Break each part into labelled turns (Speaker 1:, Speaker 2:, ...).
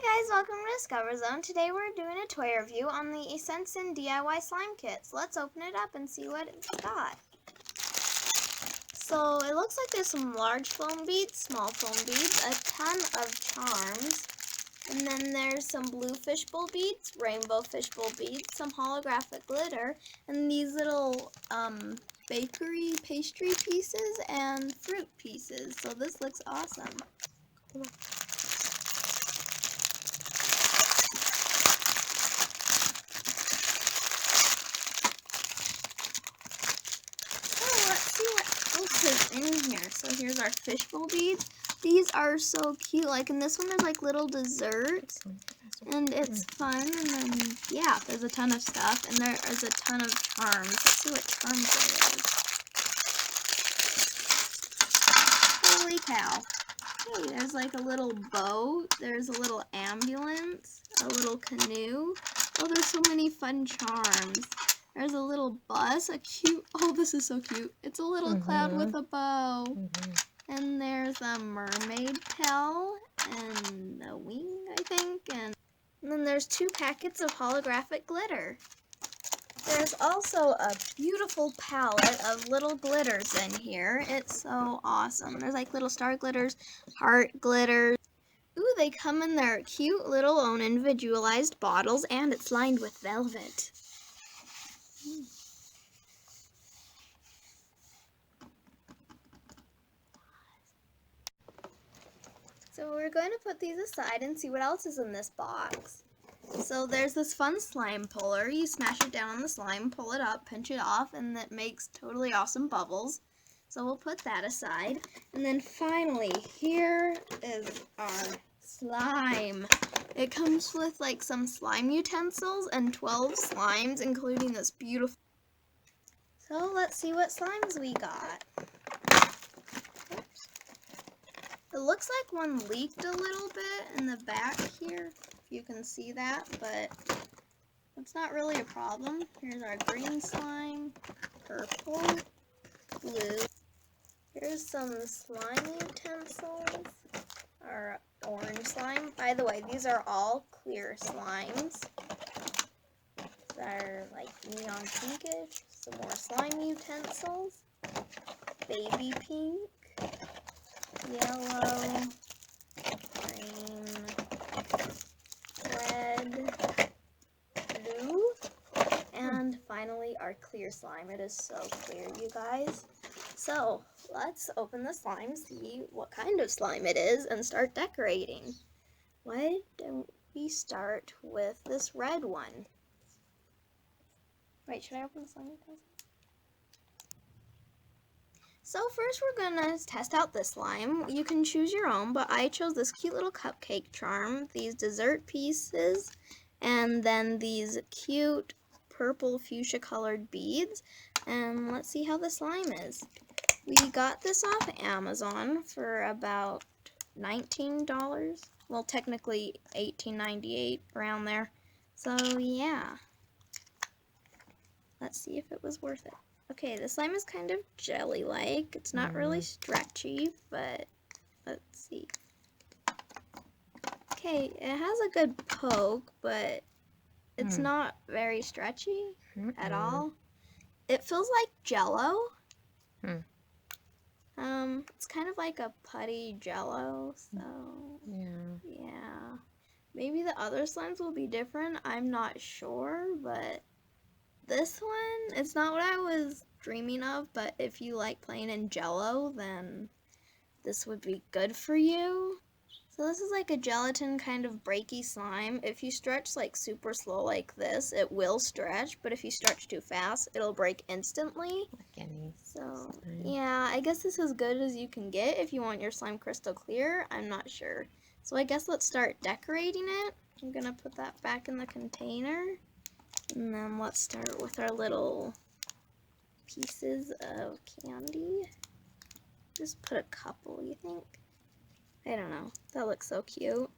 Speaker 1: Hi guys, welcome to Discover Zone. Today we're doing a toy review on the Essenson DIY slime kits. Let's open it up and see what it's got. So it looks like there's some large foam beads, small foam beads, a ton of charms, and then there's some blue fishbowl beads, rainbow fishbowl beads, some holographic glitter, and these little bakery pastry pieces and fruit pieces. So this looks awesome. Is in here. So here's our fishbowl beads. These are so cute. Like in this one there's like little desserts and it's fun, and then yeah, there's a ton of stuff and there is a ton of charms. Let's see what charms there is. Holy cow. Hey, there's like a little boat, there's a little ambulance, a little canoe. Oh, there's so many fun charms. There's a little bus, a cute, oh, this is so cute. It's a little cloud with a bow. And there's a mermaid tail and a wing, I think. And then there's 2 packets of holographic glitter. There's also a beautiful palette of little glitters in here. It's so awesome. There's like little star glitters, heart glitters. Ooh, they come in their cute little own individualized bottles, and it's lined with velvet. So we're going to put these aside and see what else is in this box. So there's this fun slime puller. You smash it down on the slime, pull it up, pinch it off, and that makes totally awesome bubbles. So we'll put that aside. And then finally, here is our slime. It comes with like some slime utensils and 12 slimes, including this beautiful. So let's see what slimes we got. It looks like one leaked a little bit in the back here, if you can see that, but it's not really a problem. Here's our green slime, purple, blue. Here's some slime utensils, our orange slime. By the way, these are all clear slimes. They're like neon pinkish. Some more slime utensils, baby pink, yellow, green, red, blue, and finally our clear slime. It is so clear, you guys. So let's open the slime, see what kind of slime it is, and start decorating. Why don't we start with this red one? Wait, should I open the slime utensil? So first we're gonna test out this slime. You can choose your own, but I chose this cute little cupcake charm, these dessert pieces, and then these cute purple fuchsia colored beads. And let's see how the slime is. We got this off Amazon for about $19. Well, technically $18.98, around there. So yeah. Let's see if it was worth it. Okay, the slime is kind of jelly-like. It's not really stretchy, but let's see. Okay, it has a good poke, but it's not very stretchy at all. It feels like Jell-O. It's kind of like a putty Jell-O, so yeah. Maybe the other slimes will be different. I'm not sure, but this one, it's not what I was dreaming of, but if you like playing in Jell-O, then this would be good for you. So this is like a gelatin kind of breaky slime. If you stretch like super slow like this, it will stretch, but if you stretch too fast, it'll break instantly. So yeah, I guess this is as good as you can get if you want your slime crystal clear. I'm not sure. So I guess let's start decorating it. I'm gonna put that back in the container. And then let's start with our little pieces of candy. Just put a couple, you think? I don't know. That looks so cute.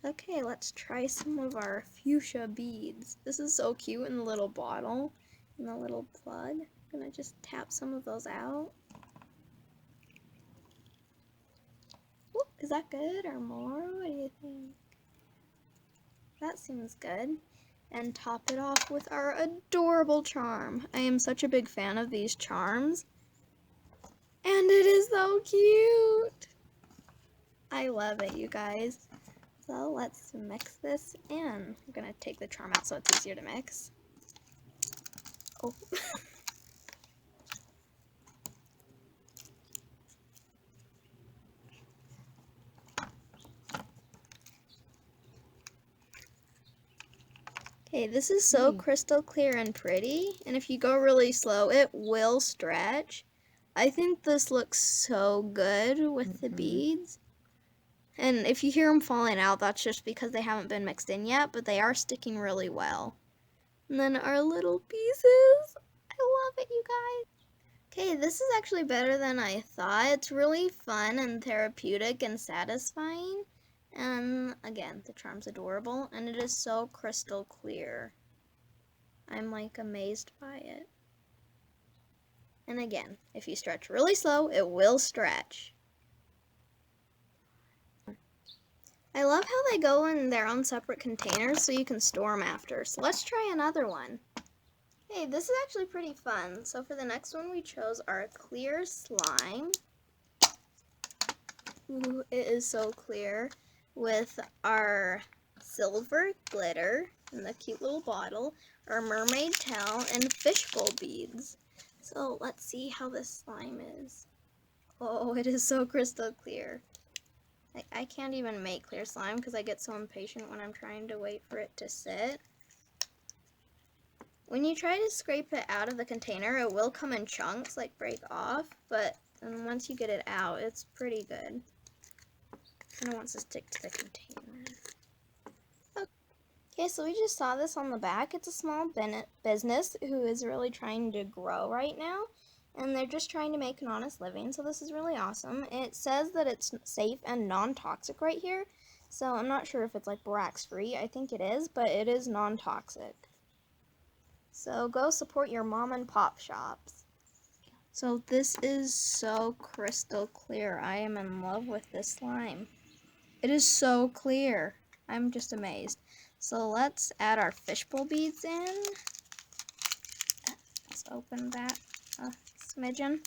Speaker 1: Okay, let's try some of our fuchsia beads. This is so cute in the little bottle and the little plug. I'm gonna just tap some of those out. Is that good or more? What do you think? That seems good. And top it off with our adorable charm. I am such a big fan of these charms. And it is so cute. I love it, you guys. So let's mix this in. I'm gonna take the charm out so it's easier to mix. Oh. Okay, this is so crystal clear and pretty, and if you go really slow, it will stretch. I think this looks so good with the beads. And if you hear them falling out, that's just because they haven't been mixed in yet, but they are sticking really well. And then our little pieces. I love it, you guys. Okay, this is actually better than I thought. It's really fun and therapeutic and satisfying. And again, the charm's adorable, and it is so crystal clear. I'm like amazed by it. And again, if you stretch really slow, it will stretch. I love how they go in their own separate containers so you can store them after. So let's try another one. Hey, this is actually pretty fun. So for the next one, we chose our clear slime. Ooh, it is so clear, with our silver glitter in the cute little bottle, our mermaid tail, and fishbowl beads. So let's see how this slime is. Oh, it is so crystal clear. I can't even make clear slime because I get so impatient when I'm trying to wait for it to sit. When you try to scrape it out of the container, it will come in chunks, like break off, but then once you get it out, it's pretty good. Kind of wants to stick to the container. Okay, so we just saw this on the back. It's a small business who is really trying to grow right now, and they're just trying to make an honest living, so this is really awesome. It says that it's safe and non-toxic right here, so I'm not sure if it's like borax free. I think it is, but it is non-toxic. So go support your mom and pop shops. So this is so crystal clear. I am in love with this slime. It is so clear. I'm just amazed. So let's add our fishbowl beads in. Let's open that a smidgen.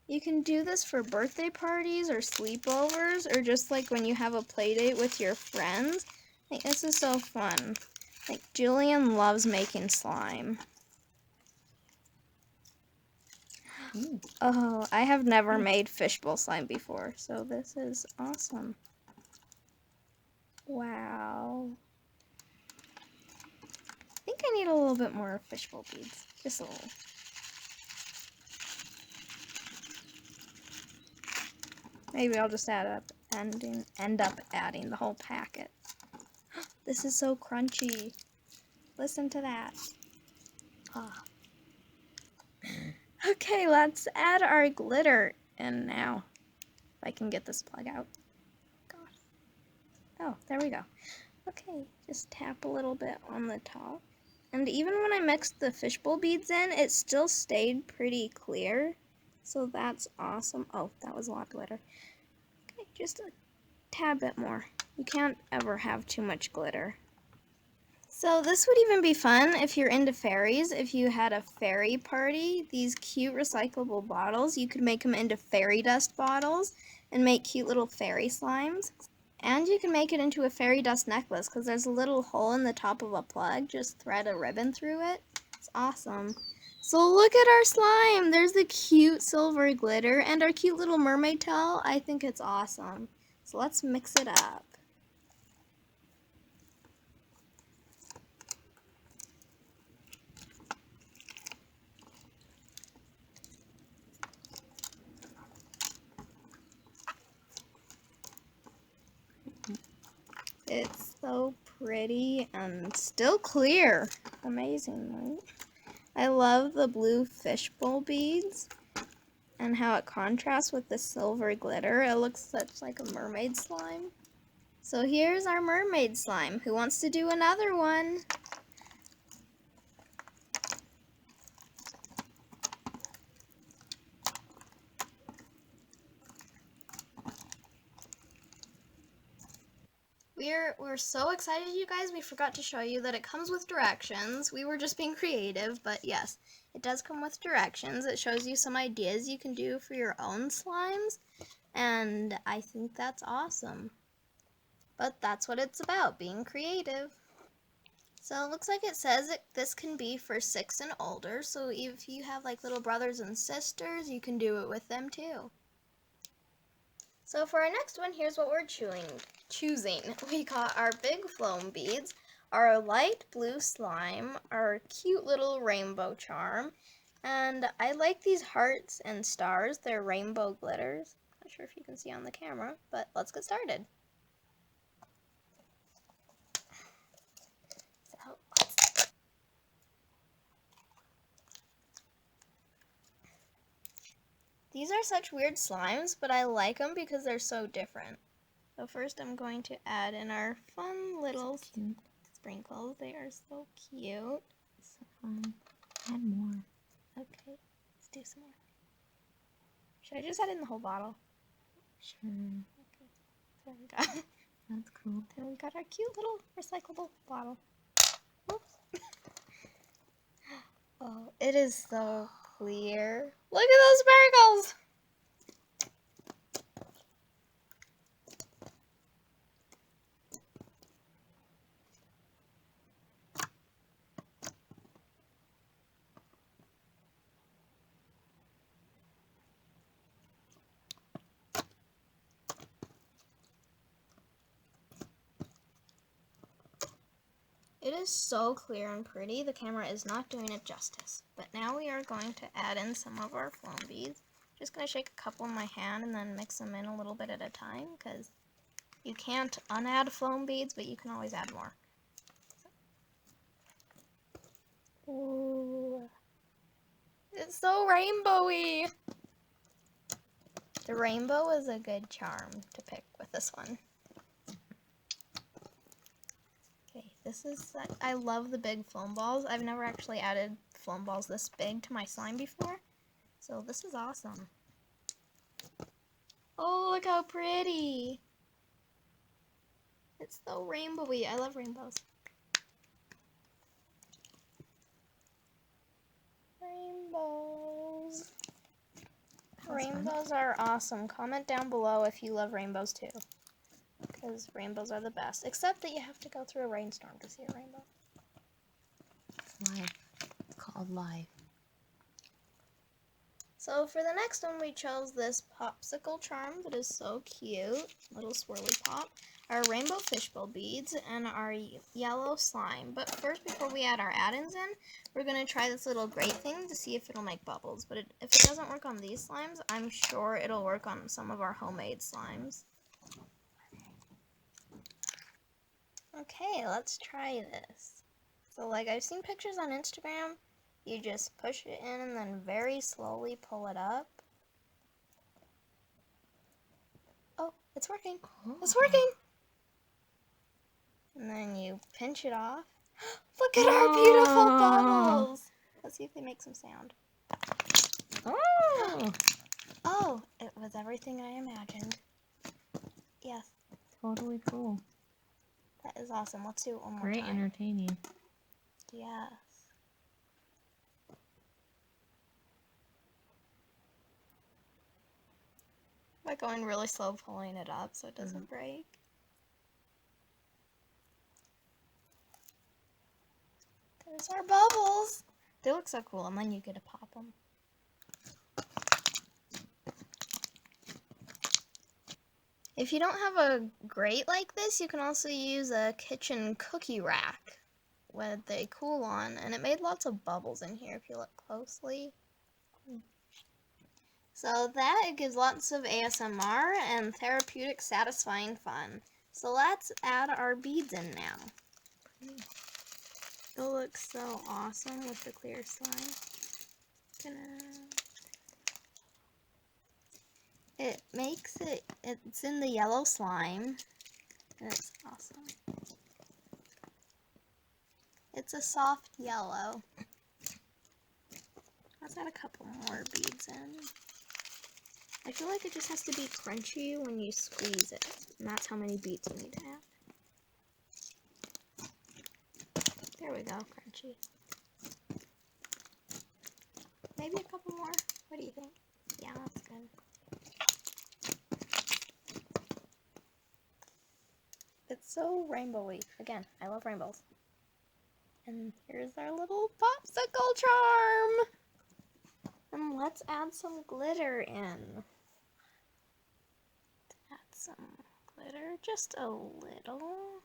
Speaker 1: You can do this for birthday parties or sleepovers, or just like when you have a play date with your friends. Like, this is so fun. Like, Julian loves making slime. Oh, I have never made fishbowl slime before, so this is awesome. Wow. I think I need a little bit more fishbowl beads. Just a little. Maybe I'll just end up adding the whole packet. This is so crunchy. Listen to that. Ah. Okay, let's add our glitter in now. If I can get this plug out. Gosh. Oh, there we go. Okay, just tap a little bit on the top. And even when I mixed the fishbowl beads in, it still stayed pretty clear. So that's awesome. Oh, that was a lot of glitter. Okay, just a tad bit more. You can't ever have too much glitter. So this would even be fun if you're into fairies. If you had a fairy party, these cute recyclable bottles, you could make them into fairy dust bottles and make cute little fairy slimes. And you can make it into a fairy dust necklace because there's a little hole in the top of a plug. Just thread a ribbon through it. It's awesome. So look at our slime. There's the cute silver glitter and our cute little mermaid tail. I think it's awesome. So let's mix it up. It's so pretty and still clear. Amazing, right? I love the blue fishbowl beads and how it contrasts with the silver glitter. It looks such like a mermaid slime. So here's our mermaid slime. Who wants to do another one? We're so excited, you guys. We forgot to show you that it comes with directions. We were just being creative, but yes, it does come with directions. It shows you some ideas you can do for your own slimes, and I think that's awesome. But that's what it's about, being creative. So it looks like it says this can be for 6 and older, so if you have like little brothers and sisters, you can do it with them too. So for our next one, here's what we're choosing. We got our big foam beads, our light blue slime, our cute little rainbow charm, and I like these hearts and stars. They're rainbow glitters. Not sure if you can see on the camera, but let's get started. These are such weird slimes, but I like them because they're so different. So first I'm going to add in our fun little sprinkles. They are so cute.
Speaker 2: So fun. Add more.
Speaker 1: Okay, let's do some more. Should I just add in the whole bottle?
Speaker 2: Sure.
Speaker 1: Okay, there we go.
Speaker 2: That's cool.
Speaker 1: Then we got our cute little recyclable bottle. Oops. Oh, it is so clear. Look at those sparkles! It is so clear and pretty. The camera is not doing it justice. But now we are going to add in some of our foam beads. Just going to shake a couple in my hand and then mix them in a little bit at a time, because you can't unadd foam beads, but you can always add more. Ooh. It's so rainbowy. The rainbow is a good charm to pick with this one. I love the big foam balls. I've never actually added foam balls this big to my slime before, so this is awesome. Oh, look how pretty. It's so rainbowy. I love rainbows. Rainbows. Rainbows are awesome. Comment down below if you love rainbows too, because rainbows are the best, except that you have to go through a rainstorm to see a rainbow.
Speaker 2: It's life. It's called life.
Speaker 1: So for the next one, we chose this popsicle charm that is so cute. Little swirly pop. Our rainbow fishbowl beads and our yellow slime. But first, before we add our add-ins in, we're going to try this little grate thing to see if it'll make bubbles. But if it doesn't work on these slimes, I'm sure it'll work on some of our homemade slimes. Okay, let's try this. So like I've seen pictures on Instagram, you just push it in and then very slowly pull it up. Oh, it's working.
Speaker 2: Oh.
Speaker 1: It's working. And then you pinch it off. Look at our beautiful bubbles. Let's see if they make some sound.
Speaker 2: Oh!
Speaker 1: Oh, it was everything I imagined. Yes.
Speaker 2: Totally cool.
Speaker 1: That is awesome. Let's do it one more
Speaker 2: Great
Speaker 1: time.
Speaker 2: entertaining.
Speaker 1: Yes. By going really slow, pulling it up so it doesn't break. There's our bubbles. They look so cool, and then you get to pop them. If you don't have a grate like this, you can also use a kitchen cookie rack with a cool on, and it made lots of bubbles in here if you look closely. So that, it gives lots of ASMR and therapeutic, satisfying fun. So let's add our beads in now. It looks so awesome with the clear slime. It's in the yellow slime, and it's awesome. It's a soft yellow. Let's add a couple more beads in. I feel like it just has to be crunchy when you squeeze it, and that's how many beads you need to add. There we go, crunchy. Maybe a couple more. What do you think? Yeah, that's good. It's so rainbowy. Again, I love rainbows. And here's our little popsicle charm. And let's add some glitter in. Add some glitter, just a little.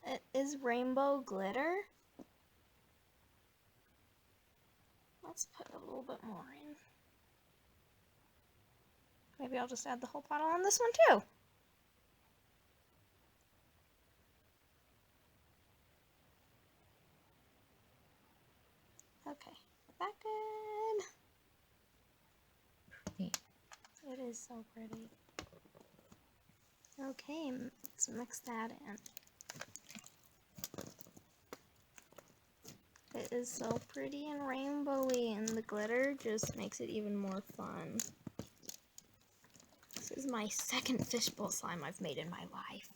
Speaker 1: It is rainbow glitter. Let's put a little bit more in. Maybe I'll just add the whole bottle on this one too. Okay, is that good?
Speaker 2: Pretty.
Speaker 1: It is so pretty. Okay, let's mix that in. It is so pretty and rainbowy, and the glitter just makes it even more fun. This is my second fishbowl slime I've made in my life.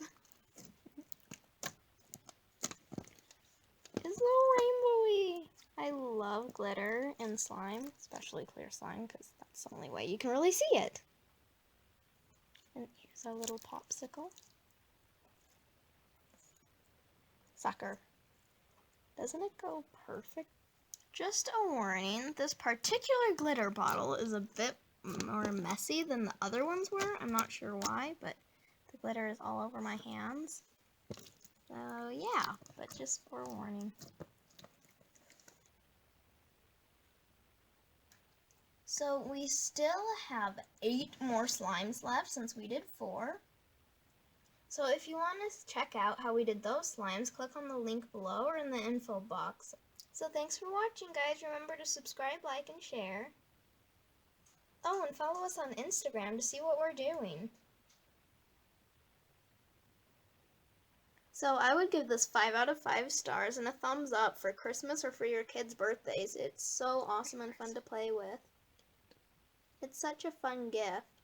Speaker 1: It's so rainbowy. I love glitter in slime, especially clear slime, because that's the only way you can really see it. And here's our little popsicle. Sucker. Doesn't it go perfect? Just a warning, this particular glitter bottle is a bit more messy than the other ones were. I'm not sure why, but the glitter is all over my hands. So yeah, but just forewarning. So we still have 8 more slimes left since we did 4. So if you want to check out how we did those slimes, click on the link below or in the info box. So thanks for watching, guys. Remember to subscribe, like, and share. Oh, and follow us on Instagram to see what we're doing. So I would give this 5 out of 5 stars and a thumbs up for Christmas or for your kids' birthdays. It's so awesome and fun to play with. It's such a fun gift.